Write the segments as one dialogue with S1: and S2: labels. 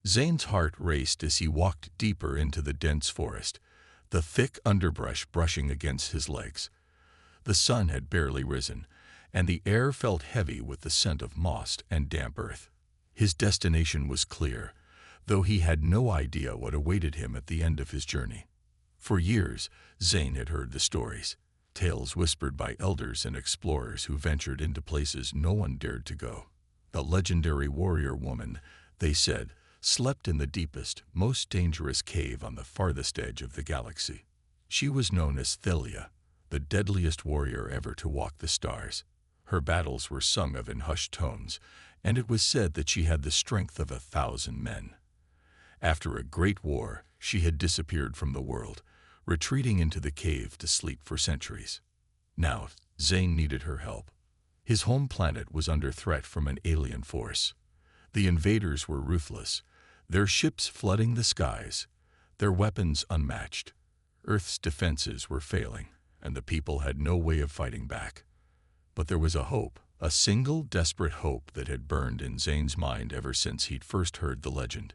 S1: Zane's heart raced as he walked deeper into the dense forest, the thick underbrush brushing against his legs. The sun had barely risen, and the air felt heavy with the scent of moss and damp earth. His destination was clear, though he had no idea what awaited him at the end of his journey. For years, Zane had heard the stories, tales whispered by elders and explorers who ventured into places no one dared to go. The legendary warrior woman, they said, slept in the deepest, most dangerous cave on the farthest edge of the galaxy. She was known as Thalia, the deadliest warrior ever to walk the stars. Her battles were sung of in hushed tones, and it was said that she had the strength of 1,000 men. After a great war, she had disappeared from the world, retreating into the cave to sleep for centuries. Now, Zane needed her help. His home planet was under threat from an alien force. The invaders were ruthless, their ships flooding the skies, their weapons unmatched. Earth's defenses were failing, and the people had no way of fighting back. But there was a hope, a single desperate hope that had burned in Zane's mind ever since he'd first heard the legend.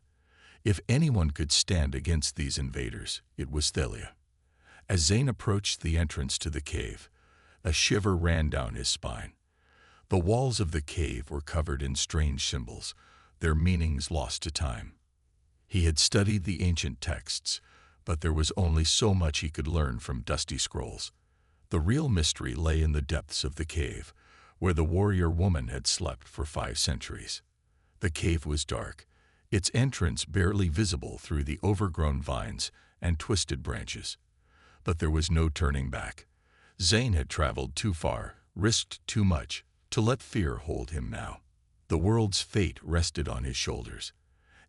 S1: If anyone could stand against these invaders, it was Thalia. As Zane approached the entrance to the cave, a shiver ran down his spine. The walls of the cave were covered in strange symbols, their meanings lost to time. He had studied the ancient texts, but there was only so much he could learn from dusty scrolls. The real mystery lay in the depths of the cave, where the warrior woman had slept for 5 centuries. The cave was dark, its entrance barely visible through the overgrown vines and twisted branches. But there was no turning back. Zane had traveled too far, risked too much, to let fear hold him now. The world's fate rested on his shoulders,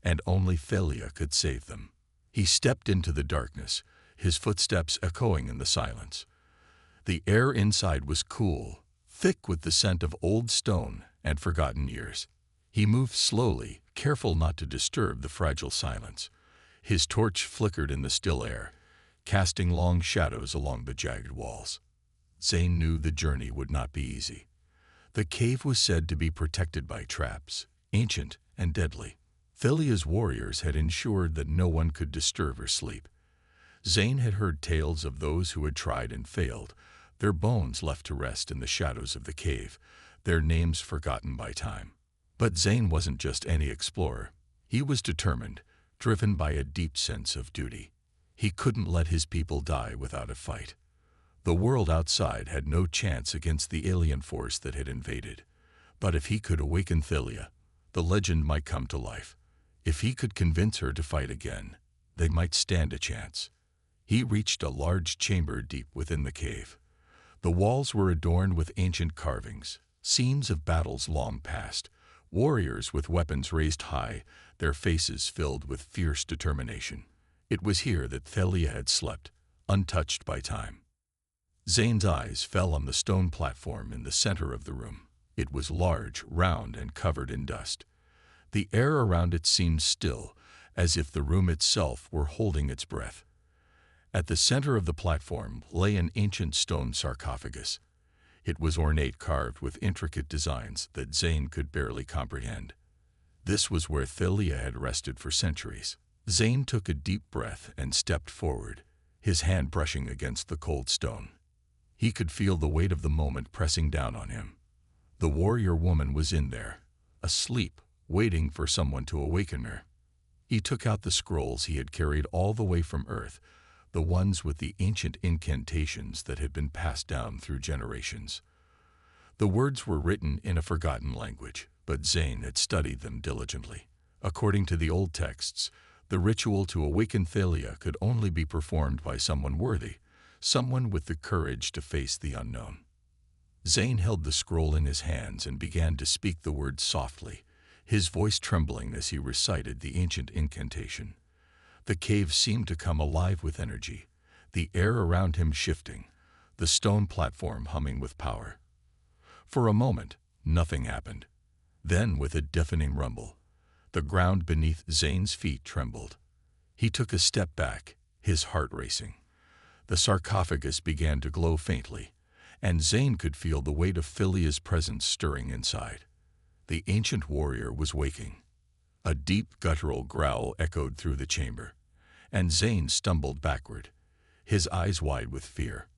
S1: and only Thalia could save them. He stepped into the darkness, his footsteps echoing in the silence. The air inside was cool, thick with the scent of old stone and forgotten years. He moved slowly, careful not to disturb the fragile silence. His torch flickered in the still air, casting long shadows along the jagged walls. Zane knew the journey would not be easy. The cave was said to be protected by traps, ancient and deadly. Thalia's warriors had ensured that no one could disturb her sleep. Zane had heard tales of those who had tried and failed, their bones left to rest in the shadows of the cave, their names forgotten by time. But Zane wasn't just any explorer. He was determined, driven by a deep sense of duty. He couldn't let his people die without a fight. The world outside had no chance against the alien force that had invaded. But if he could awaken Thalia, the legend might come to life. If he could convince her to fight again, they might stand a chance. He reached a large chamber deep within the cave. The walls were adorned with ancient carvings, scenes of battles long past, warriors with weapons raised high, their faces filled with fierce determination. It was here that Thalia had slept, untouched by time. Zane's eyes fell on the stone platform in the center of the room. It was large, round, and covered in dust. The air around it seemed still, as if the room itself were holding its breath. At the center of the platform lay an ancient stone sarcophagus. It was ornate, carved with intricate designs that Zane could barely comprehend. This was where Thalia had rested for centuries. Zane took a deep breath and stepped forward, his hand brushing against the cold stone. He could feel the weight of the moment pressing down on him. The warrior woman was in there, asleep, waiting for someone to awaken her. He took out the scrolls he had carried all the way from Earth, the ones with the ancient incantations that had been passed down through generations. The words were written in a forgotten language, but Zane had studied them diligently. According to the old texts, the ritual to awaken Thalia could only be performed by someone worthy, someone with the courage to face the unknown. Zane held the scroll in his hands and began to speak the words softly, his voice trembling as he recited the ancient incantation. The cave seemed to come alive with energy, the air around him shifting, the stone platform humming with power. For a moment, nothing happened. Then, with a deafening rumble, the ground beneath Zane's feet trembled. He took a step back, his heart racing. The sarcophagus began to glow faintly, and Zane could feel the weight of Thalia's presence stirring inside. The ancient warrior was waking. A deep guttural growl echoed through the chamber, and Zane stumbled backward, his eyes wide with fear.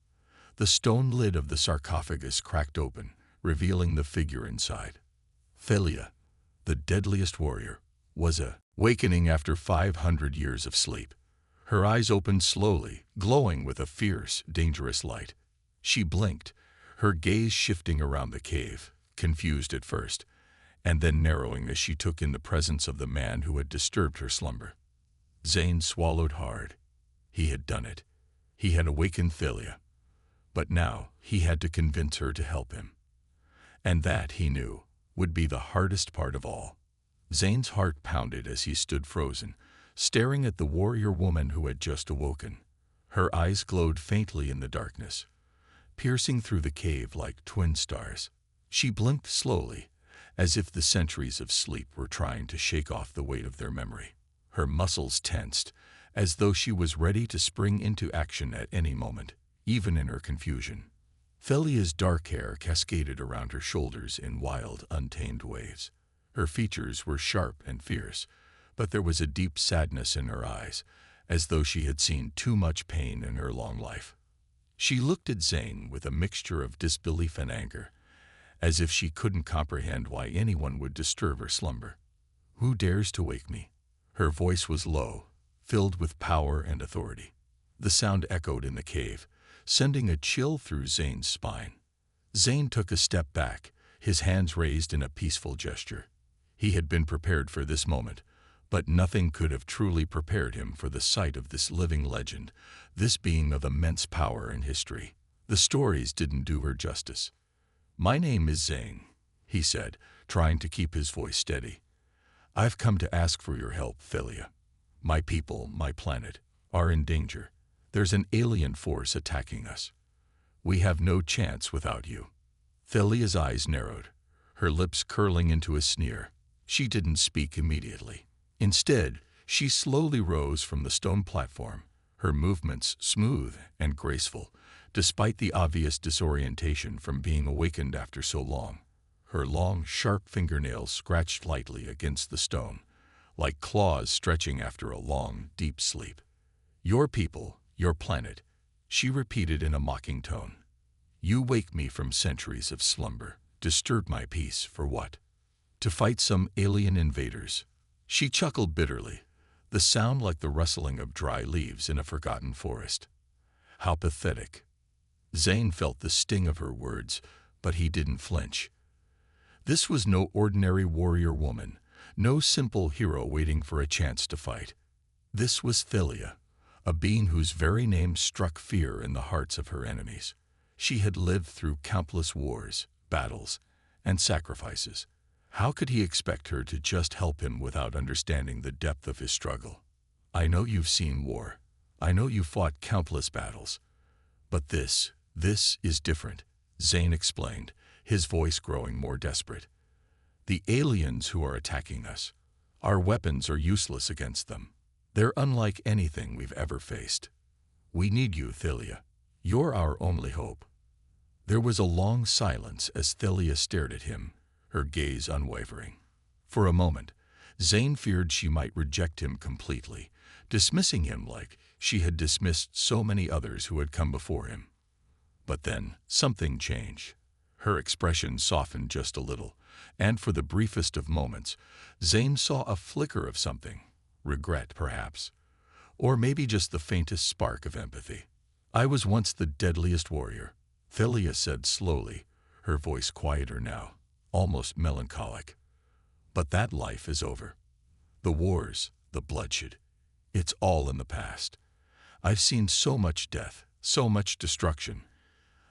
S1: The stone lid of the sarcophagus cracked open, revealing the figure inside. Thalia, the deadliest warrior, was awakening after 500 years of sleep. Her eyes opened slowly, glowing with a fierce, dangerous light. She blinked, her gaze shifting around the cave, confused at first, and then narrowing as she took in the presence of the man who had disturbed her slumber. Zane swallowed hard. He had done it. He had awakened Thalia. But now he had to convince her to help him. And that, he knew, would be the hardest part of all. Zane's heart pounded as he stood frozen, staring at the warrior woman who had just awoken. Her eyes glowed faintly in the darkness, piercing through the cave like twin stars. She blinked slowly, as if the centuries of sleep were trying to shake off the weight of their memory. Her muscles tensed, as though she was ready to spring into action at any moment, even in her confusion. Thalia's dark hair cascaded around her shoulders in wild, untamed waves. Her features were sharp and fierce, but there was a deep sadness in her eyes, as though she had seen too much pain in her long life. She looked at Zane with a mixture of disbelief and anger, as if she couldn't comprehend why anyone would disturb her slumber. "Who dares to wake me?" Her voice was low, filled with power and authority. The sound echoed in the cave, sending a chill through Zane's spine. Zane took a step back, his hands raised in a peaceful gesture. He had been prepared for this moment, but nothing could have truly prepared him for the sight of this living legend, this being of immense power and history. The stories didn't do her justice. "My name is Zane," he said, trying to keep his voice steady. "I've come to ask for your help, Thalia. My people, my planet, are in danger. There's an alien force attacking us. We have no chance without you." Thalia's eyes narrowed, her lips curling into a sneer. She didn't speak immediately. Instead, she slowly rose from the stone platform, her movements smooth and graceful, despite the obvious disorientation from being awakened after so long. Her long, sharp fingernails scratched lightly against the stone, like claws stretching after a long, deep sleep. "Your people, your planet," she repeated in a mocking tone. "You wake me from centuries of slumber, disturb my peace for what? To fight some alien invaders." She chuckled bitterly, the sound like the rustling of dry leaves in a forgotten forest. How pathetic. Zane felt the sting of her words, but he didn't flinch. This was no ordinary warrior woman, no simple hero waiting for a chance to fight. This was Thalia, a being whose very name struck fear in the hearts of her enemies. She had lived through countless wars, battles, and sacrifices. How could he expect her to just help him without understanding the depth of his struggle? "I know you've seen war. I know you fought countless battles. But this is different," Zane explained, his voice growing more desperate. "The aliens who are attacking us, our weapons are useless against them. They're unlike anything we've ever faced. We need you, Thalia. You're our only hope." There was a long silence as Thalia stared at him, her gaze unwavering. For a moment, Zane feared she might reject him completely, dismissing him like she had dismissed so many others who had come before him. But then something changed. Her expression softened just a little, and for the briefest of moments, Zane saw a flicker of something, regret perhaps, or maybe just the faintest spark of empathy. "I was once the deadliest warrior," Thalia said slowly, her voice quieter now, almost melancholic. "But that life is over. The wars, the bloodshed, it's all in the past. I've seen so much death, so much destruction.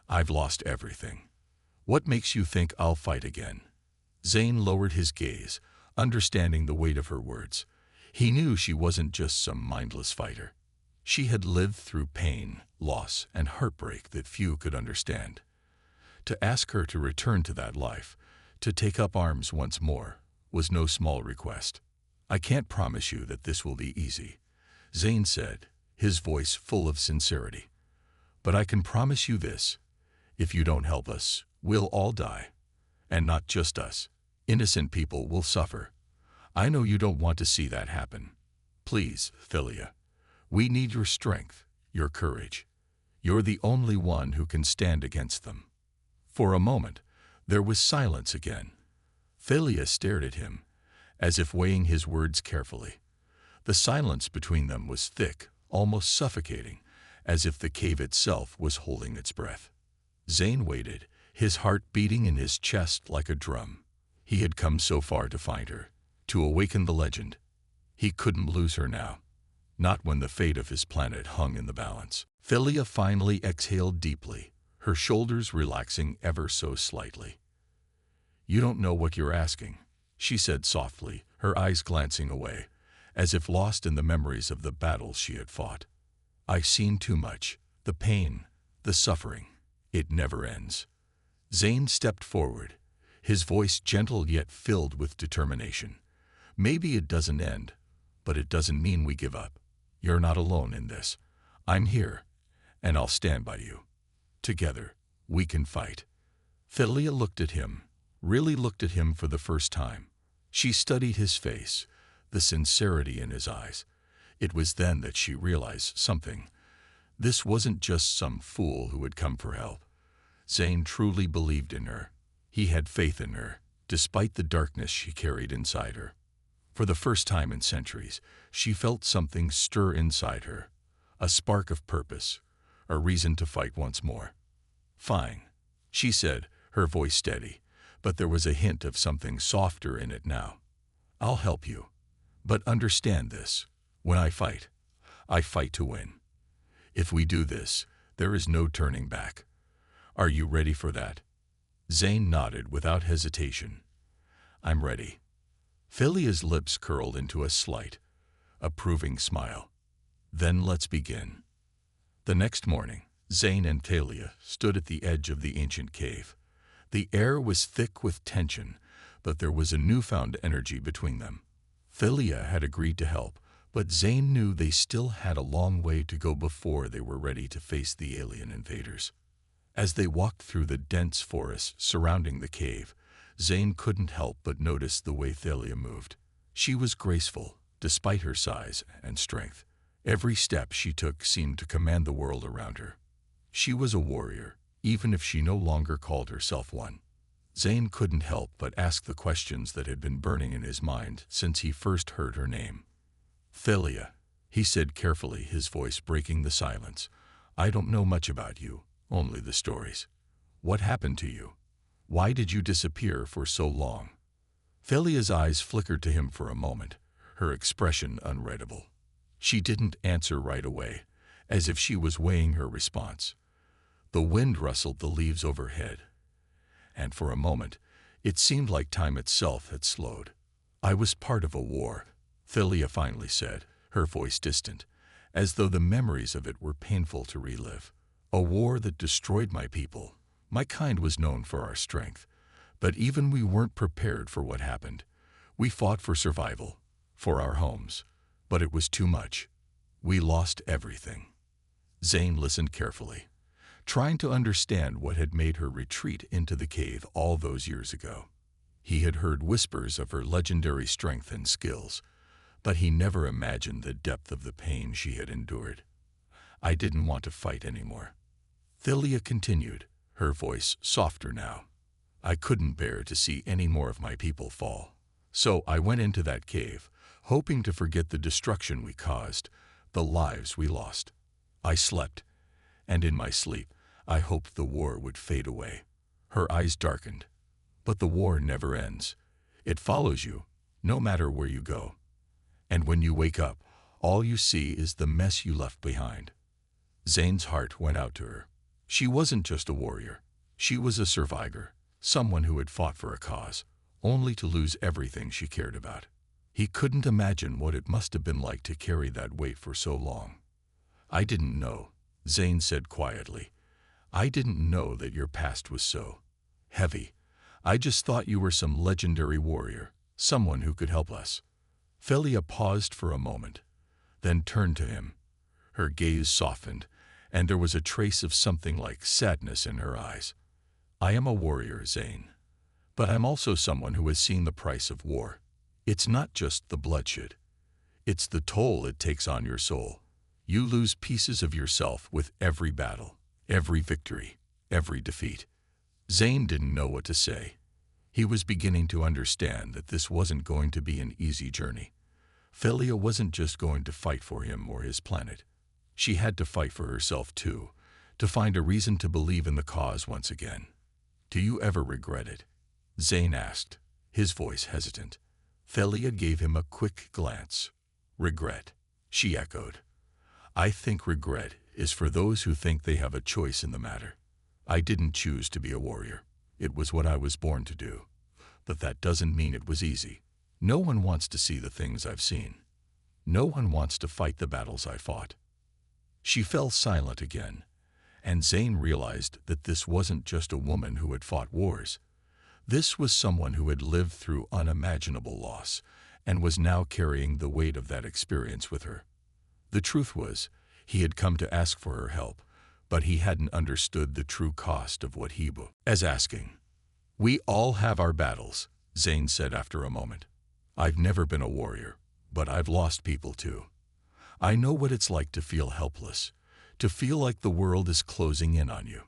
S1: I've lost everything. What makes you think I'll fight again?" Zane lowered his gaze, understanding the weight of her words. He knew she wasn't just some mindless fighter. She had lived through pain, loss, and heartbreak that few could understand. To ask her to return to that life, to take up arms once more, was no small request. "I can't promise you that this will be easy," Zane said, his voice full of sincerity. "But I can promise you this. If you don't help us, we'll all die. And not just us. Innocent people will suffer. I know you don't want to see that happen. Please, Philia. We need your strength, your courage. You're the only one who can stand against them." For a moment, there was silence again. Philia stared at him, as if weighing his words carefully. The silence between them was thick, almost suffocating, as if the cave itself was holding its breath. Zane waited, his heart beating in his chest like a drum. He had come so far to find her, to awaken the legend. He couldn't lose her now, not when the fate of his planet hung in the balance. Philia finally exhaled deeply, her shoulders relaxing ever so slightly. "You don't know what you're asking," she said softly, her eyes glancing away, as if lost in the memories of the battles she had fought. "I've seen too much. The pain, the suffering. It never ends." Zane stepped forward, his voice gentle yet filled with determination. "Maybe it doesn't end, but it doesn't mean we give up. You're not alone in this. I'm here, and I'll stand by you. Together, we can fight." Philia looked at him, really looked at him for the first time. She studied his face, the sincerity in his eyes. It was then that she realized something. This wasn't just some fool who had come for help. Zane truly believed in her. He had faith in her, despite the darkness she carried inside her. For the first time in centuries, she felt something stir inside her, a spark of purpose, a reason to fight once more. "Fine," she said, her voice steady, but there was a hint of something softer in it now. "I'll help you. But understand this. When I fight to win. If we do this, there is no turning back. Are you ready for that?" Zane nodded without hesitation. "I'm ready." Philia's lips curled into a slight, approving smile. "Then let's begin." The next morning, Zane and Philia stood at the edge of the ancient cave. The air was thick with tension, but there was a newfound energy between them. Philia had agreed to help, but Zane knew they still had a long way to go before they were ready to face the alien invaders. As they walked through the dense forest surrounding the cave, Zane couldn't help but notice the way Philia moved. She was graceful, despite her size and strength. Every step she took seemed to command the world around her. She was a warrior, even if she no longer called herself one. Zane couldn't help but ask the questions that had been burning in his mind since he first heard her name. "Philia," he said carefully, his voice breaking the silence. "I don't know much about you. Only the stories. What happened to you? Why did you disappear for so long?" Philia's eyes flickered to him for a moment, her expression unreadable. She didn't answer right away, as if she was weighing her response. The wind rustled the leaves overhead, and for a moment, it seemed like time itself had slowed. "I was part of a war," Philia finally said, her voice distant, as though the memories of it were painful to relive. "A war that destroyed my people. My kind was known for our strength, but even we weren't prepared for what happened. We fought for survival, for our homes, but it was too much. We lost everything." Zane listened carefully, trying to understand what had made her retreat into the cave all those years ago. He had heard whispers of her legendary strength and skills, but he never imagined the depth of the pain she had endured. "I didn't want to fight anymore," Philia continued, her voice softer now. "I couldn't bear to see any more of my people fall. So I went into that cave, hoping to forget the destruction we caused, the lives we lost. I slept, and in my sleep, I hoped the war would fade away." Her eyes darkened. "But the war never ends. It follows you, no matter where you go. And when you wake up, all you see is the mess you left behind." Zane's heart went out to her. She wasn't just a warrior. She was a survivor, someone who had fought for a cause, only to lose everything she cared about. He couldn't imagine what it must have been like to carry that weight for so long. "I didn't know," Zane said quietly. "I didn't know that your past was so heavy. I just thought you were some legendary warrior, someone who could help us." Philia paused for a moment, then turned to him. Her gaze softened, and there was a trace of something like sadness in her eyes. "I am a warrior, Zane, but I'm also someone who has seen the price of war. It's not just the bloodshed. It's the toll it takes on your soul. You lose pieces of yourself with every battle, every victory, every defeat. Zane didn't know what to say. He was beginning to understand that this wasn't going to be an easy journey. Thalia wasn't just going to fight for him or his planet. She had to fight for herself too, to find a reason to believe in the cause once again. "Do you ever regret it?" Zane asked, his voice hesitant. Thalia gave him a quick glance. "Regret," she echoed. "I think regret is for those who think they have a choice in the matter. I didn't choose to be a warrior. It was what I was born to do. But that doesn't mean it was easy. No one wants to see the things I've seen. No one wants to fight the battles I fought." She fell silent again, and Zane realized that this wasn't just a woman who had fought wars. This was someone who had lived through unimaginable loss and was now carrying the weight of that experience with her. The truth was, he had come to ask for her help, but he hadn't understood the true cost of what he was asking. "We all have our battles," Zane said after a moment. "I've never been a warrior, but I've lost people too. I know what it's like to feel helpless, to feel like the world is closing in on you."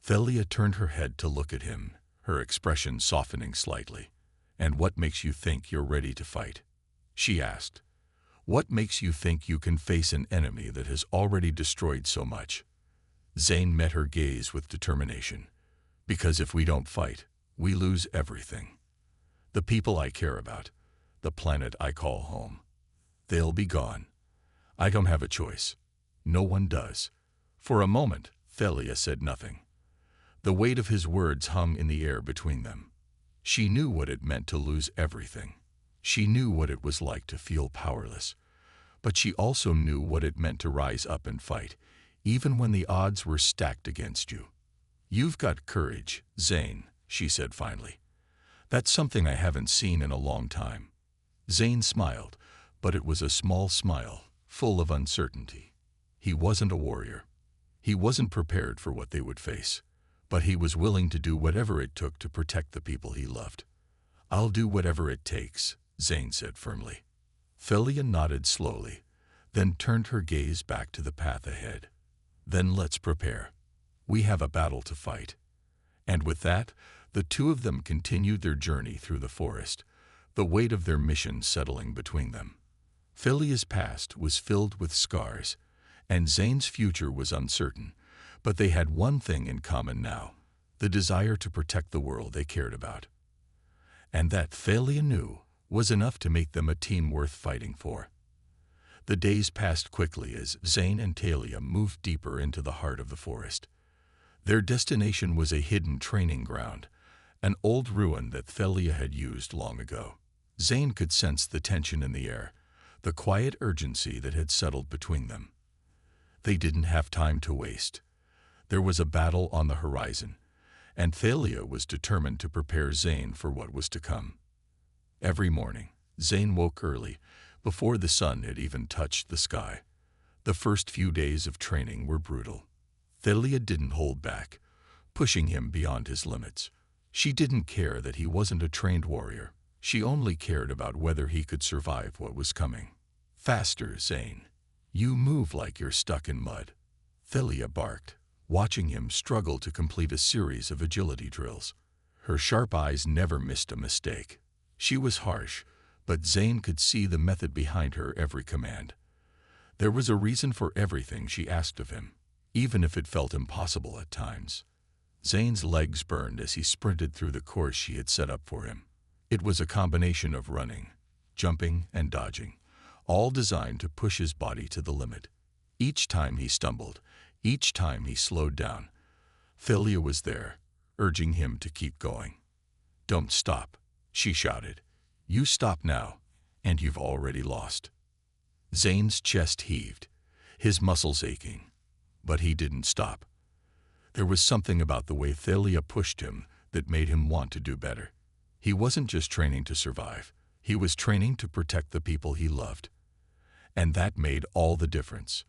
S1: Thalia turned her head to look at him, her expression softening slightly. "And what makes you think you're ready to fight?" she asked. "What makes you think you can face an enemy that has already destroyed so much?" Zane met her gaze with determination. "Because if we don't fight, we lose everything. The people I care about, the planet I call home. They'll be gone. I don't have a choice. No one does." For a moment, Thalia said nothing. The weight of his words hung in the air between them. She knew what it meant to lose everything. She knew what it was like to feel powerless. But she also knew what it meant to rise up and fight, even when the odds were stacked against you. "You've got courage, Zane," she said finally. "That's something I haven't seen in a long time." Zane smiled, but it was a small smile, full of uncertainty. He wasn't a warrior. He wasn't prepared for what they would face, but he was willing to do whatever it took to protect the people he loved. "I'll do whatever it takes," Zane said firmly. Thalia nodded slowly, then turned her gaze back to the path ahead. "Then let's prepare. We have a battle to fight." And with that, the two of them continued their journey through the forest, the weight of their mission settling between them. Thalia's past was filled with scars, and Zane's future was uncertain, but they had one thing in common now, the desire to protect the world they cared about. And that, Thalia knew, was enough to make them a team worth fighting for. The days passed quickly as Zane and Thalia moved deeper into the heart of the forest. Their destination was a hidden training ground, an old ruin that Thalia had used long ago. Zane could sense the tension in the air, the quiet urgency that had settled between them. They didn't have time to waste. There was a battle on the horizon, and Thalia was determined to prepare Zane for what was to come. Every morning, Zane woke early, before the sun had even touched the sky. The first few days of training were brutal. Thalia didn't hold back, pushing him beyond his limits. She didn't care that he wasn't a trained warrior. She only cared about whether he could survive what was coming. "Faster, Zane. You move like you're stuck in mud," Thalia barked, watching him struggle to complete a series of agility drills. Her sharp eyes never missed a mistake. She was harsh, but Zane could see the method behind her every command. There was a reason for everything she asked of him, even if it felt impossible at times. Zane's legs burned as he sprinted through the course she had set up for him. It was a combination of running, jumping, and dodging, all designed to push his body to the limit. Each time he stumbled, each time he slowed down, Thalia was there, urging him to keep going. "Don't stop," she shouted. "You stop now, and you've already lost." Zane's chest heaved, his muscles aching, but he didn't stop. There was something about the way Thalia pushed him that made him want to do better. He wasn't just training to survive, he was training to protect the people he loved. And that made all the difference.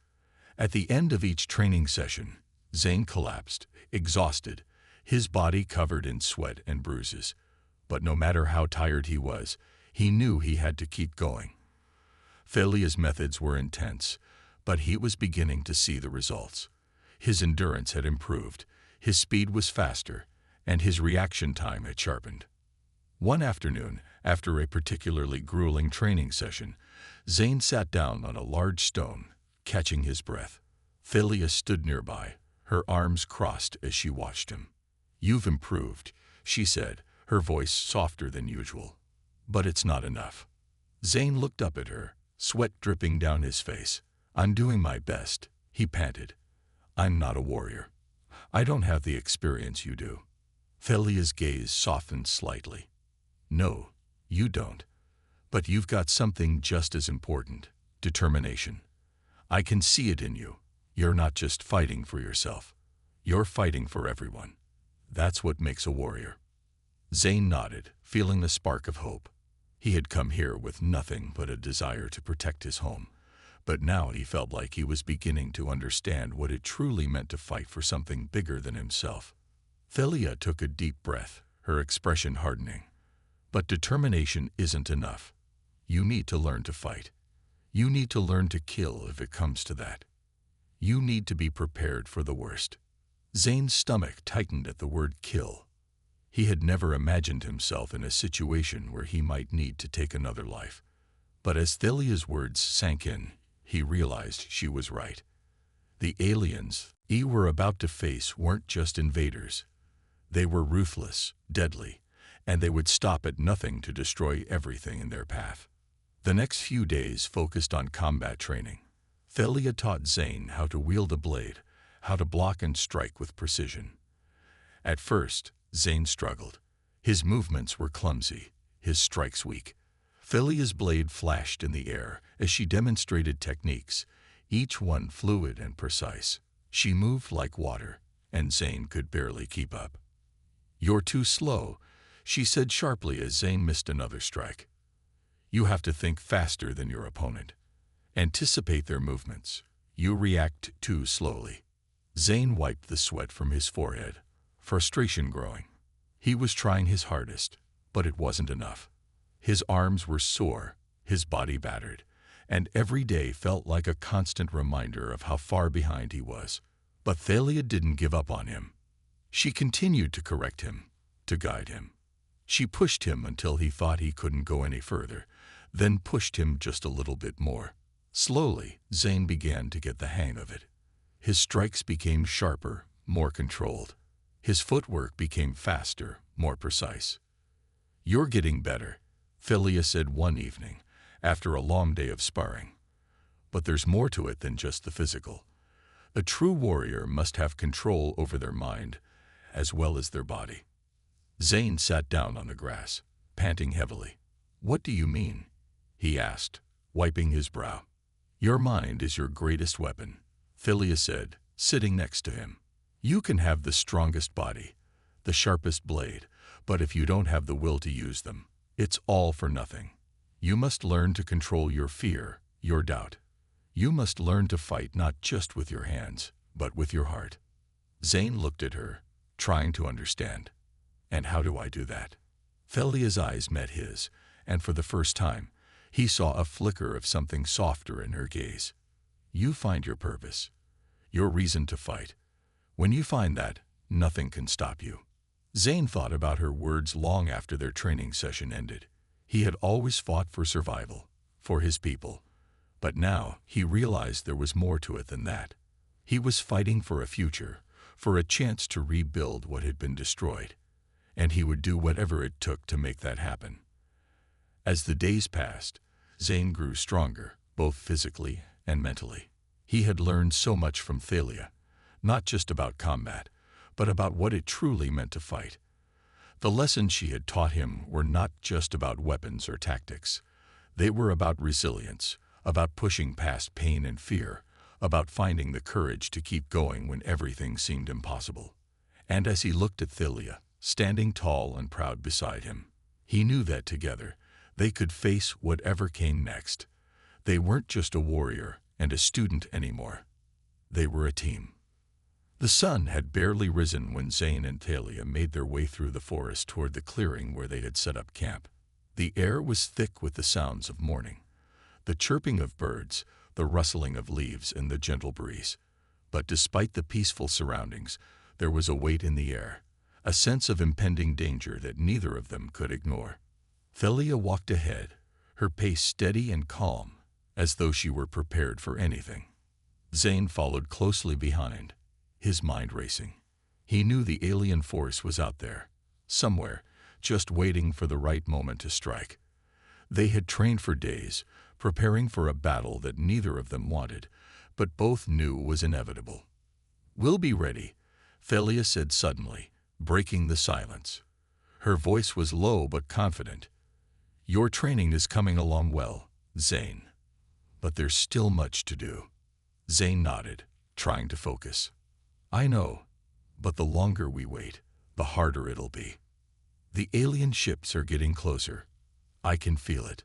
S1: At the end of each training session, Zane collapsed, exhausted, his body covered in sweat and bruises. But no matter how tired he was, He knew he had to keep going. Thalia's methods were intense, but he was beginning to see the results. His endurance had improved, his speed was faster, and his reaction time had sharpened. One afternoon, after a particularly grueling training session, Zane sat down on a large stone, catching his breath. Thalia stood nearby, her arms crossed as she watched him. "You've improved," she said, her voice softer than usual. "But it's not enough." Zane looked up at her, sweat dripping down his face. "I'm doing my best," he panted. "I'm not a warrior. I don't have the experience you do." Thalia's gaze softened slightly. "No, you don't. But you've got something just as important: determination. I can see it in you. You're not just fighting for yourself. You're fighting for everyone. That's what makes a warrior." Zane nodded, feeling the spark of hope. He had come here with nothing but a desire to protect his home, but now he felt like he was beginning to understand what it truly meant to fight for something bigger than himself. Thalia took a deep breath, her expression hardening. "But determination isn't enough. You need to learn to fight. You need to learn to kill if it comes to that. You need to be prepared for the worst." Zane's stomach tightened at the word kill. He had never imagined himself in a situation where he might need to take another life. But as Thalia's words sank in, he realized she was right. The aliens he were about to face weren't just invaders. They were ruthless, deadly, and they would stop at nothing to destroy everything in their path. The next few days focused on combat training. Thalia taught Zane how to wield a blade, how to block and strike with precision. At first, Zane struggled. His movements were clumsy, his strikes weak. Thalia's blade flashed in the air as she demonstrated techniques, each one fluid and precise. She moved like water, and Zane could barely keep up. "You're too slow," she said sharply as Zane missed another strike. "You have to think faster than your opponent. Anticipate their movements. You react too slowly." Zane wiped the sweat from his forehead, frustration growing. He was trying his hardest, but it wasn't enough. His arms were sore, his body battered, and every day felt like a constant reminder of how far behind he was. But Thalia didn't give up on him. She continued to correct him, to guide him. She pushed him until he thought he couldn't go any further, then pushed him just a little bit more. Slowly, Zane began to get the hang of it. His strikes became sharper, more controlled. His footwork became faster, more precise. "You're getting better," Thalia said one evening, after a long day of sparring. "But there's more to it than just the physical. A true warrior must have control over their mind, as well as their body." Zane sat down on the grass, panting heavily. "What do you mean?" he asked, wiping his brow. "Your mind is your greatest weapon," Thalia said, sitting next to him. "You can have the strongest body, the sharpest blade, but if you don't have the will to use them, it's all for nothing. You must learn to control your fear, your doubt. You must learn to fight not just with your hands, but with your heart." Zane looked at her, trying to understand. "And how do I do that?" Thalia's eyes met his, and for the first time, he saw a flicker of something softer in her gaze. "You find your purpose, your reason to fight. When you find that, nothing can stop you." Zane thought about her words long after their training session ended. He had always fought for survival, for his people. But now he realized there was more to it than that. He was fighting for a future, for a chance to rebuild what had been destroyed. And he would do whatever it took to make that happen. As the days passed, Zane grew stronger, both physically and mentally. He had learned so much from Thalia, not just about combat, but about what it truly meant to fight. The lessons she had taught him were not just about weapons or tactics. They were about resilience, about pushing past pain and fear, about finding the courage to keep going when everything seemed impossible. And as he looked at Thalia, standing tall and proud beside him, he knew that together they could face whatever came next. They weren't just a warrior and a student anymore. They were a team. The sun had barely risen when Zane and Thalia made their way through the forest toward the clearing where they had set up camp. The air was thick with the sounds of morning, the chirping of birds, the rustling of leaves, and the gentle breeze. But despite the peaceful surroundings, there was a weight in the air, a sense of impending danger that neither of them could ignore. Thalia walked ahead, her pace steady and calm, as though she were prepared for anything. Zane followed closely behind, his mind racing. He knew the alien force was out there, somewhere, just waiting for the right moment to strike. They had trained for days, preparing for a battle that neither of them wanted, but both knew was inevitable. "We'll be ready," Thalia said suddenly, breaking the silence. Her voice was low but confident. "Your training is coming along well, Zane. But there's still much to do." Zane nodded, trying to focus. "I know, but the longer we wait, the harder it'll be. The alien ships are getting closer. I can feel it."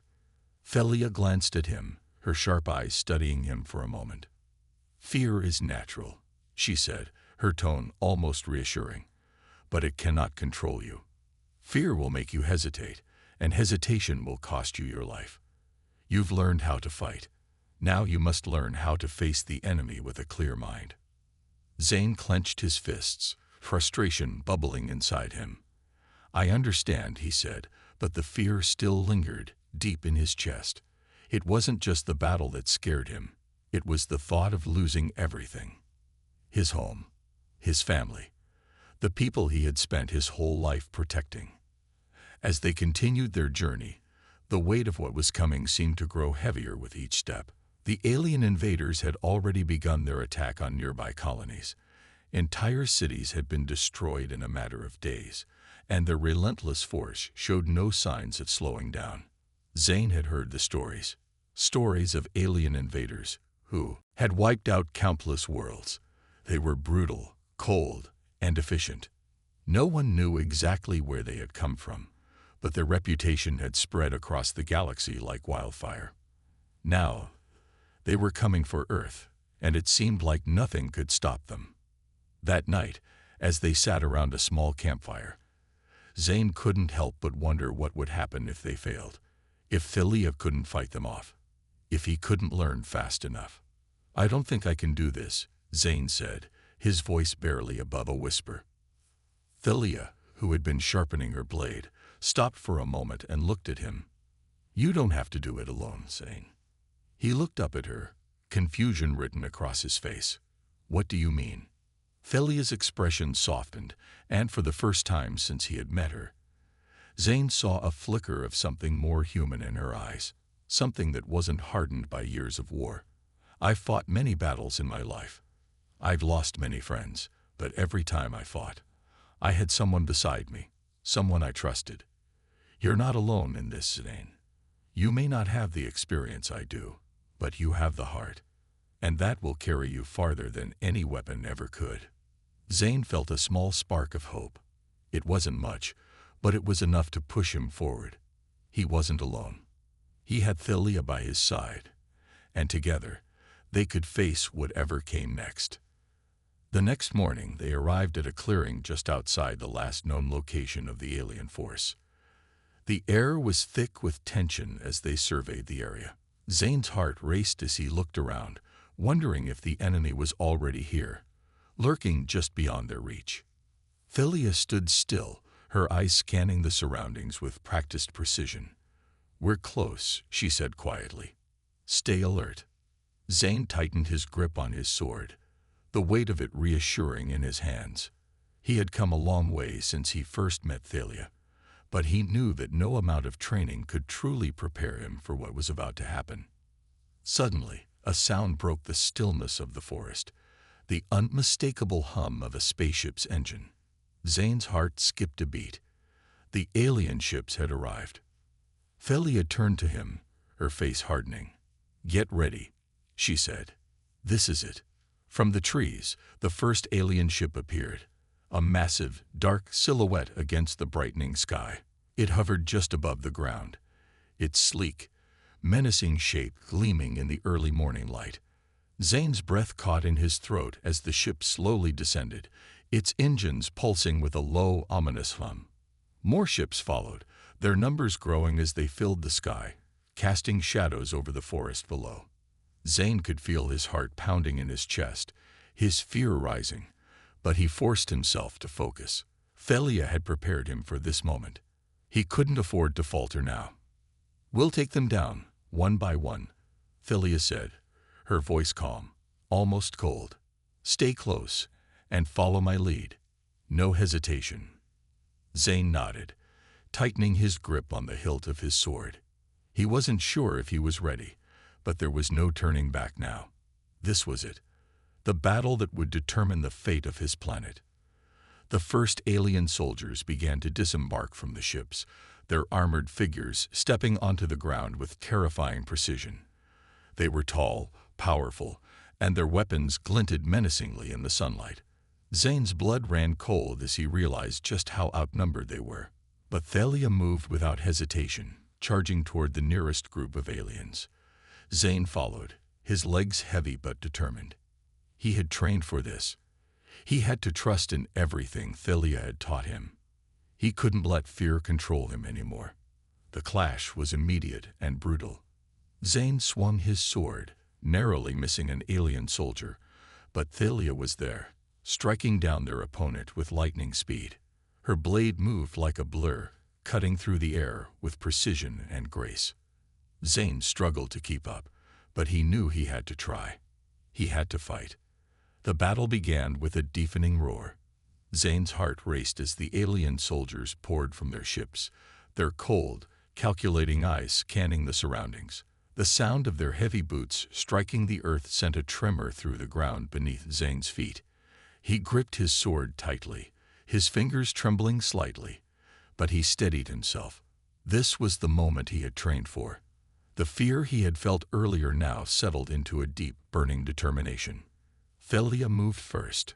S1: Thalia glanced at him, her sharp eyes studying him for a moment. "Fear is natural," she said, her tone almost reassuring, "but it cannot control you. Fear will make you hesitate, and hesitation will cost you your life. You've learned how to fight. Now you must learn how to face the enemy with a clear mind." Zane clenched his fists, frustration bubbling inside him. "I understand," he said, but the fear still lingered, deep in his chest. It wasn't just the battle that scared him. It was the thought of losing everything. His home, his family, the people he had spent his whole life protecting. As they continued their journey, the weight of what was coming seemed to grow heavier with each step. The alien invaders had already begun their attack on nearby colonies. Entire cities had been destroyed in a matter of days, and their relentless force showed no signs of slowing down. Zane had heard the stories of alien invaders who had wiped out countless worlds. They were brutal, cold, and efficient. No one knew exactly where they had come from, but their reputation had spread across the galaxy like wildfire. Now, they were coming for Earth, and it seemed like nothing could stop them. That night, as they sat around a small campfire, Zane couldn't help but wonder what would happen if they failed, if Thalia couldn't fight them off, if he couldn't learn fast enough. "I don't think I can do this," Zane said, his voice barely above a whisper. Thalia, who had been sharpening her blade, stopped for a moment and looked at him. "You don't have to do it alone, Zane." He looked up at her, confusion written across his face. "What do you mean?" Thalia's expression softened, and for the first time since he had met her, Zane saw a flicker of something more human in her eyes, something that wasn't hardened by years of war. "I've fought many battles in my life. I've lost many friends, but every time I fought, I had someone beside me, someone I trusted. You're not alone in this, Zane. You may not have the experience I do, but you have the heart, and that will carry you farther than any weapon ever could." Zane felt a small spark of hope. It wasn't much, but it was enough to push him forward. He wasn't alone. He had Thalia by his side, and together, they could face whatever came next. The next morning, they arrived at a clearing just outside the last known location of the alien force. The air was thick with tension as they surveyed the area. Zane's heart raced as he looked around, wondering if the enemy was already here, lurking just beyond their reach. Thalia stood still, her eyes scanning the surroundings with practiced precision. "We're close," she said quietly. "Stay alert." Zane tightened his grip on his sword, the weight of it reassuring in his hands. He had come a long way since he first met Thalia, but he knew that no amount of training could truly prepare him for what was about to happen. Suddenly, a sound broke the stillness of the forest, the unmistakable hum of a spaceship's engine. Zane's heart skipped a beat. The alien ships had arrived. Thalia turned to him, her face hardening. "Get ready," she said. "This is it." From the trees, the first alien ship appeared, a massive, dark silhouette against the brightening sky. It hovered just above the ground, its sleek, menacing shape gleaming in the early morning light. Zane's breath caught in his throat as the ship slowly descended, its engines pulsing with a low, ominous hum. More ships followed, their numbers growing as they filled the sky, casting shadows over the forest below. Zane could feel his heart pounding in his chest, his fear rising, but he forced himself to focus. Thalia had prepared him for this moment. He couldn't afford to falter now. "We'll take them down, one by one," Thalia said, her voice calm, almost cold. "Stay close, and follow my lead. No hesitation." Zane nodded, tightening his grip on the hilt of his sword. He wasn't sure if he was ready, but there was no turning back now. This was it, the battle that would determine the fate of his planet. The first alien soldiers began to disembark from the ships, their armored figures stepping onto the ground with terrifying precision. They were tall, powerful, and their weapons glinted menacingly in the sunlight. Zane's blood ran cold as he realized just how outnumbered they were. But Thalia moved without hesitation, charging toward the nearest group of aliens. Zane followed, his legs heavy but determined. He had trained for this. He had to trust in everything Thalia had taught him. He couldn't let fear control him anymore. The clash was immediate and brutal. Zane swung his sword, narrowly missing an alien soldier, but Thalia was there, striking down their opponent with lightning speed. Her blade moved like a blur, cutting through the air with precision and grace. Zane struggled to keep up, but he knew he had to try. He had to fight. The battle began with a deafening roar. Zane's heart raced as the alien soldiers poured from their ships, their cold, calculating eyes scanning the surroundings. The sound of their heavy boots striking the earth sent a tremor through the ground beneath Zane's feet. He gripped his sword tightly, his fingers trembling slightly, but he steadied himself. This was the moment he had trained for. The fear he had felt earlier now settled into a deep, burning determination. Thalia moved first.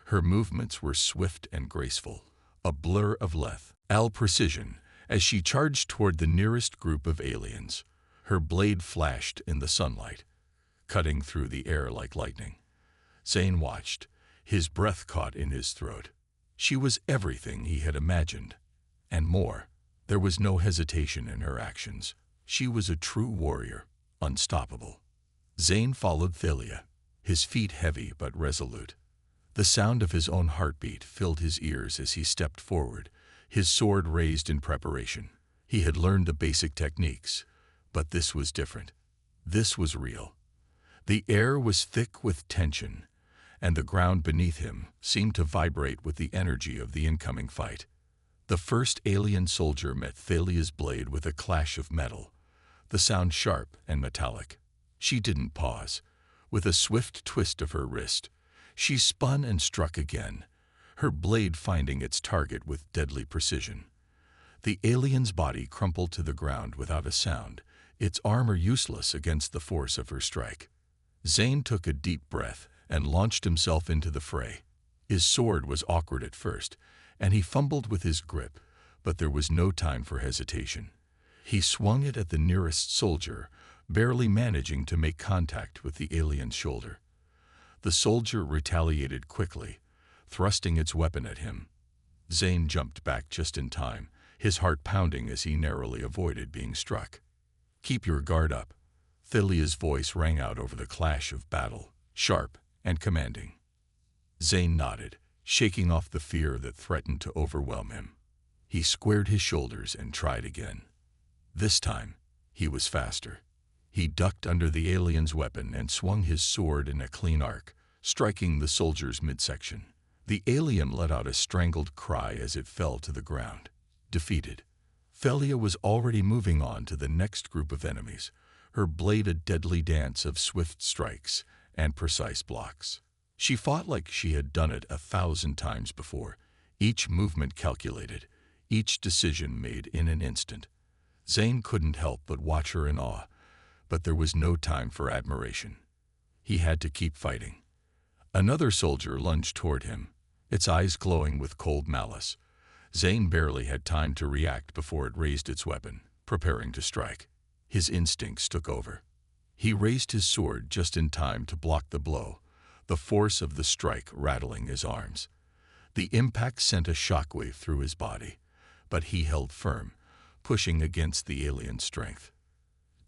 S1: Her movements were swift and graceful, a blur of lethal precision, as she charged toward the nearest group of aliens. Her blade flashed in the sunlight, cutting through the air like lightning. Zane watched, his breath caught in his throat. She was everything he had imagined, and more. There was no hesitation in her actions. She was a true warrior, unstoppable. Zane followed Thalia, his feet heavy but resolute. The sound of his own heartbeat filled his ears as he stepped forward, his sword raised in preparation. He had learned the basic techniques, but this was different. This was real. The air was thick with tension, and the ground beneath him seemed to vibrate with the energy of the incoming fight. The first alien soldier met Thalia's blade with a clash of metal, the sound sharp and metallic. She didn't pause. With a swift twist of her wrist, she spun and struck again, her blade finding its target with deadly precision. The alien's body crumpled to the ground without a sound, its armor useless against the force of her strike. Zane took a deep breath and launched himself into the fray. His sword was awkward at first, and he fumbled with his grip, but there was no time for hesitation. He swung it at the nearest soldier, barely managing to make contact with the alien's shoulder. The soldier retaliated quickly, thrusting its weapon at him. Zane jumped back just in time, his heart pounding as he narrowly avoided being struck. "Keep your guard up." Thalia's voice rang out over the clash of battle, sharp and commanding. Zane nodded, shaking off the fear that threatened to overwhelm him. He squared his shoulders and tried again. This time, he was faster. He ducked under the alien's weapon and swung his sword in a clean arc, striking the soldier's midsection. The alien let out a strangled cry as it fell to the ground, defeated. Thalia was already moving on to the next group of enemies, her blade a deadly dance of swift strikes and precise blocks. She fought like she had done it 1,000 times before, each movement calculated, each decision made in an instant. Zane couldn't help but watch her in awe, but there was no time for admiration. He had to keep fighting. Another soldier lunged toward him, its eyes glowing with cold malice. Zane barely had time to react before it raised its weapon, preparing to strike. His instincts took over. He raised his sword just in time to block the blow, the force of the strike rattling his arms. The impact sent a shockwave through his body, but he held firm, pushing against the alien's strength.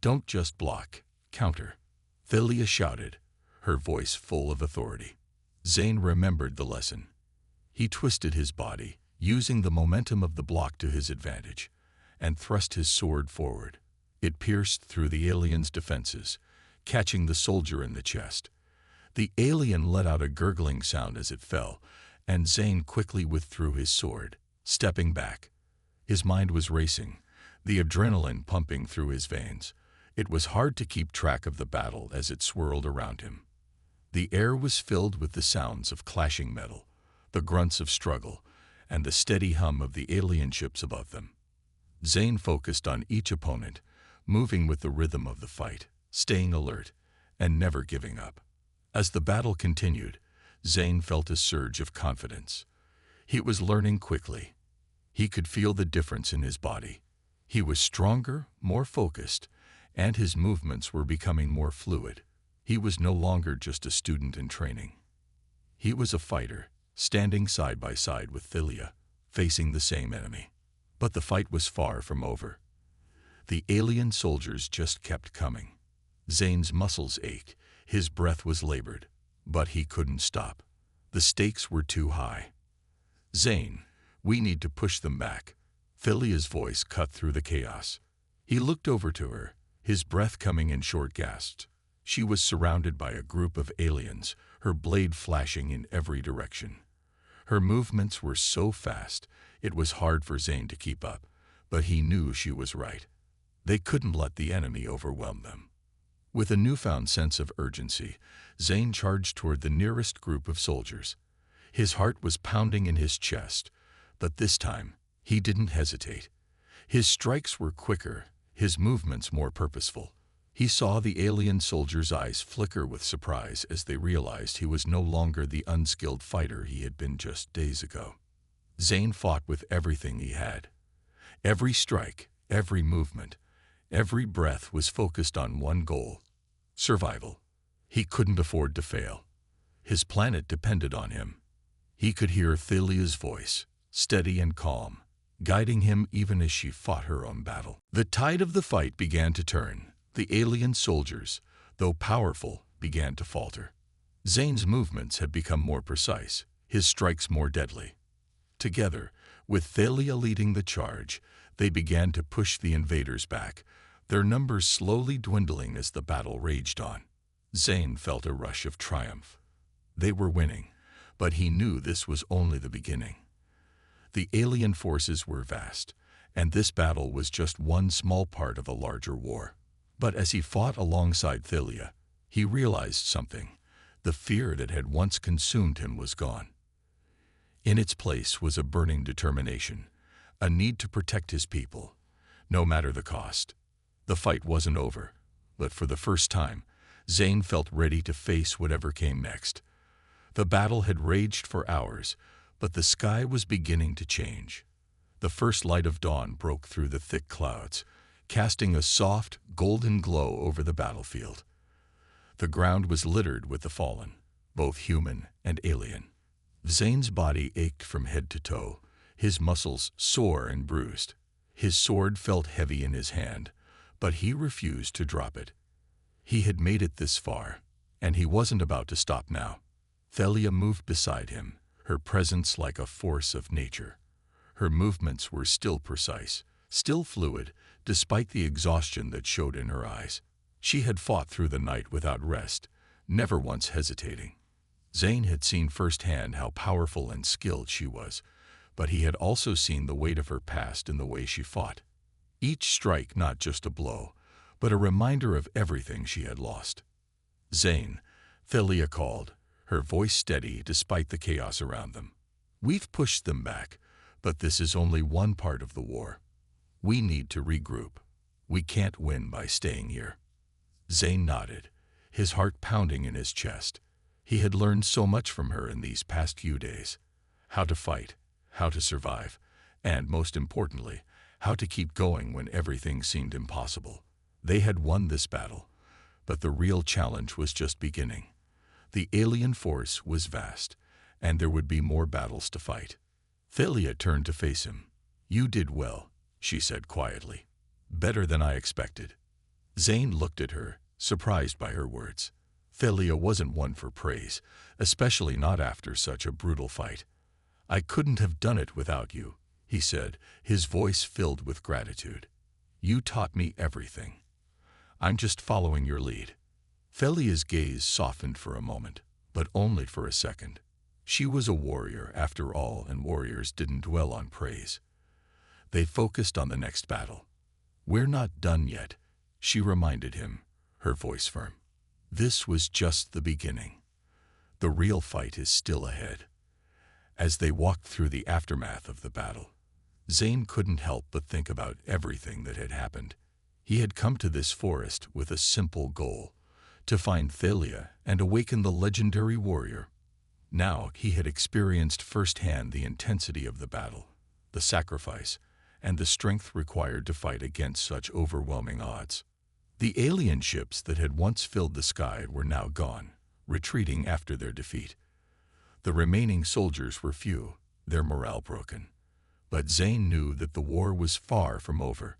S1: "Don't just block, counter," Thalia shouted, her voice full of authority. Zane remembered the lesson. He twisted his body, using the momentum of the block to his advantage, and thrust his sword forward. It pierced through the alien's defenses, catching the soldier in the chest. The alien let out a gurgling sound as it fell, and Zane quickly withdrew his sword, stepping back. His mind was racing, the adrenaline pumping through his veins. It was hard to keep track of the battle as it swirled around him. The air was filled with the sounds of clashing metal, the grunts of struggle, and the steady hum of the alien ships above them. Zane focused on each opponent, moving with the rhythm of the fight, staying alert, and never giving up. As the battle continued, Zane felt a surge of confidence. He was learning quickly. He could feel the difference in his body. He was stronger, more focused, and his movements were becoming more fluid. He was no longer just a student in training. He was a fighter, standing side by side with Thalia, facing the same enemy. But the fight was far from over. The alien soldiers just kept coming. Zane's muscles ached, his breath was labored, but he couldn't stop. The stakes were too high. "Zane, we need to push them back." Thalia's voice cut through the chaos. He looked over to her, his breath coming in short gasps. She was surrounded by a group of aliens, her blade flashing in every direction. Her movements were so fast, it was hard for Zane to keep up, but he knew she was right. They couldn't let the enemy overwhelm them. With a newfound sense of urgency, Zane charged toward the nearest group of soldiers. His heart was pounding in his chest, but this time, he didn't hesitate. His strikes were quicker, his movements more purposeful. He saw the alien soldiers' eyes flicker with surprise as they realized he was no longer the unskilled fighter he had been just days ago. Zane fought with everything he had. Every strike, every movement, every breath was focused on one goal: survival. He couldn't afford to fail. His planet depended on him. He could hear Thalia's voice, steady and calm, guiding him even as she fought her own battle. The tide of the fight began to turn. The alien soldiers, though powerful, began to falter. Zane's movements had become more precise, his strikes more deadly. Together, with Thalia leading the charge, they began to push the invaders back, their numbers slowly dwindling as the battle raged on. Zane felt a rush of triumph. They were winning, but he knew this was only the beginning. The alien forces were vast, and this battle was just one small part of a larger war. But as he fought alongside Thalia, he realized something. The fear that had once consumed him was gone. In its place was a burning determination, a need to protect his people, no matter the cost. The fight wasn't over, but for the first time, Zane felt ready to face whatever came next. The battle had raged for hours, but the sky was beginning to change. The first light of dawn broke through the thick clouds, casting a soft, golden glow over the battlefield. The ground was littered with the fallen, both human and alien. Zane's body ached from head to toe, his muscles sore and bruised. His sword felt heavy in his hand, but he refused to drop it. He had made it this far, and he wasn't about to stop now. Thalia moved beside him, her presence like a force of nature. Her movements were still precise, still fluid, despite the exhaustion that showed in her eyes. She had fought through the night without rest, never once hesitating. Zane had seen firsthand how powerful and skilled she was, but he had also seen the weight of her past in the way she fought. Each strike not just a blow, but a reminder of everything she had lost. "Zane," Thalia called, her voice steady despite the chaos around them. "We've pushed them back, but this is only one part of the war. We need to regroup. We can't win by staying here." Zane nodded, his heart pounding in his chest. He had learned so much from her in these past few days: how to fight, how to survive, and, most importantly, how to keep going when everything seemed impossible. They had won this battle, but the real challenge was just beginning. The alien force was vast, and there would be more battles to fight. Thalia turned to face him. "You did well," she said quietly. "Better than I expected." Zane looked at her, surprised by her words. Thalia wasn't one for praise, especially not after such a brutal fight. "I couldn't have done it without you," he said, his voice filled with gratitude. "You taught me everything. I'm just following your lead." Thalia's gaze softened for a moment, but only for a second. She was a warrior, after all, and warriors didn't dwell on praise. They focused on the next battle. "We're not done yet," she reminded him, her voice firm. "This was just the beginning. The real fight is still ahead." As they walked through the aftermath of the battle, Zane couldn't help but think about everything that had happened. He had come to this forest with a simple goal: to find Thalia and awaken the legendary warrior. Now he had experienced firsthand the intensity of the battle, the sacrifice, and the strength required to fight against such overwhelming odds. The alien ships that had once filled the sky were now gone, retreating after their defeat. The remaining soldiers were few, their morale broken. But Zane knew that the war was far from over.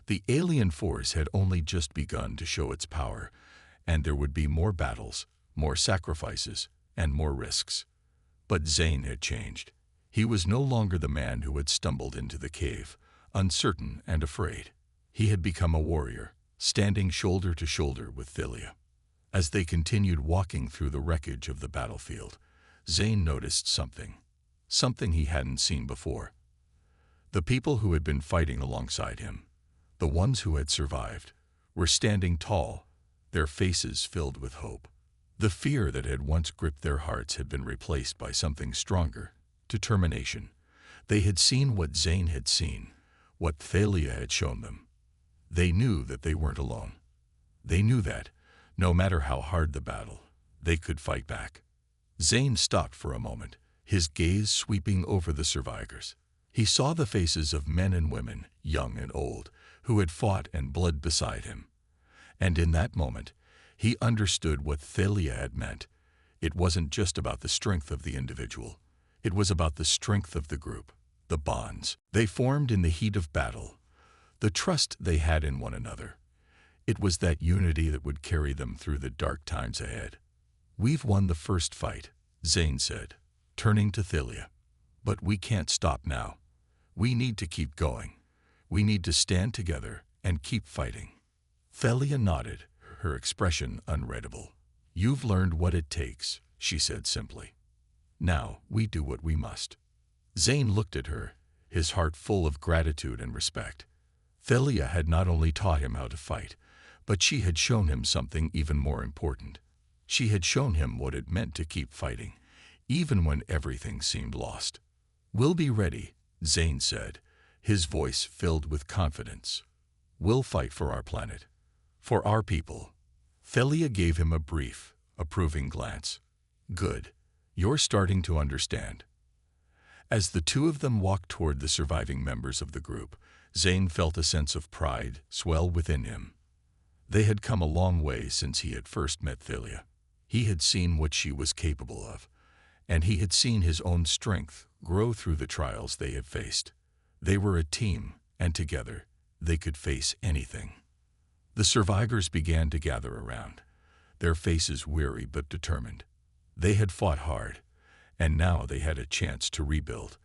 S1: The alien force had only just begun to show its power, and there would be more battles, more sacrifices, and more risks. But Zane had changed. He was no longer the man who had stumbled into the cave, uncertain and afraid. He had become a warrior, standing shoulder to shoulder with Thalia. As they continued walking through the wreckage of the battlefield, Zane noticed something he hadn't seen before. The people who had been fighting alongside him, the ones who had survived, were standing tall, their faces filled with hope. The fear that had once gripped their hearts had been replaced by something stronger: determination. They had seen what Zane had seen, what Thalia had shown them. They knew that they weren't alone. They knew that, no matter how hard the battle, they could fight back. Zane stopped for a moment, his gaze sweeping over the survivors. He saw the faces of men and women, young and old, who had fought and bled beside him. And in that moment, he understood what Thalia had meant. It wasn't just about the strength of the individual. It was about the strength of the group, the bonds they formed in the heat of battle, the trust they had in one another. It was that unity that would carry them through the dark times ahead. "We've won the first fight," Zane said, turning to Thalia. "But we can't stop now. We need to keep going. We need to stand together and keep fighting." Thalia nodded, her expression unreadable. "You've learned what it takes," she said simply. "Now we do what we must." Zane looked at her, his heart full of gratitude and respect. Thalia had not only taught him how to fight, but she had shown him something even more important. She had shown him what it meant to keep fighting, even when everything seemed lost. "We'll be ready," Zane said, his voice filled with confidence. "We'll fight for our planet, for our people." Thalia gave him a brief, approving glance. "Good. You're starting to understand." As the two of them walked toward the surviving members of the group, Zane felt a sense of pride swell within him. They had come a long way since he had first met Thalia. He had seen what she was capable of, and he had seen his own strength grow through the trials they had faced. They were a team, and together they could face anything. The survivors began to gather around, their faces weary but determined. They had fought hard, and now they had a chance to rebuild.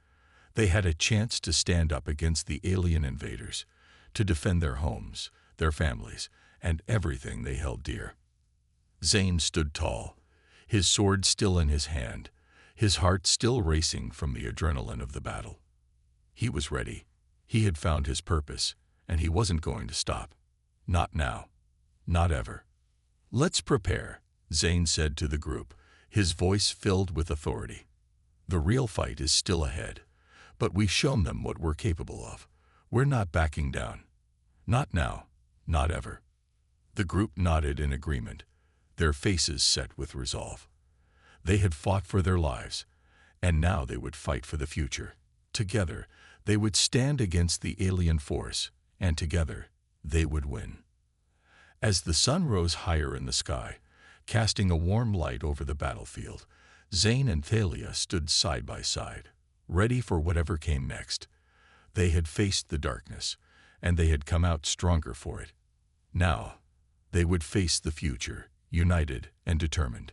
S1: They had a chance to stand up against the alien invaders, to defend their homes, their families, and everything they held dear. Zane stood tall, his sword still in his hand, his heart still racing from the adrenaline of the battle. He was ready. He had found his purpose, and he wasn't going to stop. Not now. Not ever. "Let's prepare," Zane said to the group, his voice filled with authority. "The real fight is still ahead, but we've shown them what we're capable of. We're not backing down. Not now. Not ever." The group nodded in agreement, their faces set with resolve. They had fought for their lives, and now they would fight for the future. Together, they would stand against the alien force, and together, they would win. As the sun rose higher in the sky, casting a warm light over the battlefield, Zane and Thalia stood side by side, ready for whatever came next. They had faced the darkness, and they had come out stronger for it. Now, they would face the future, united and determined.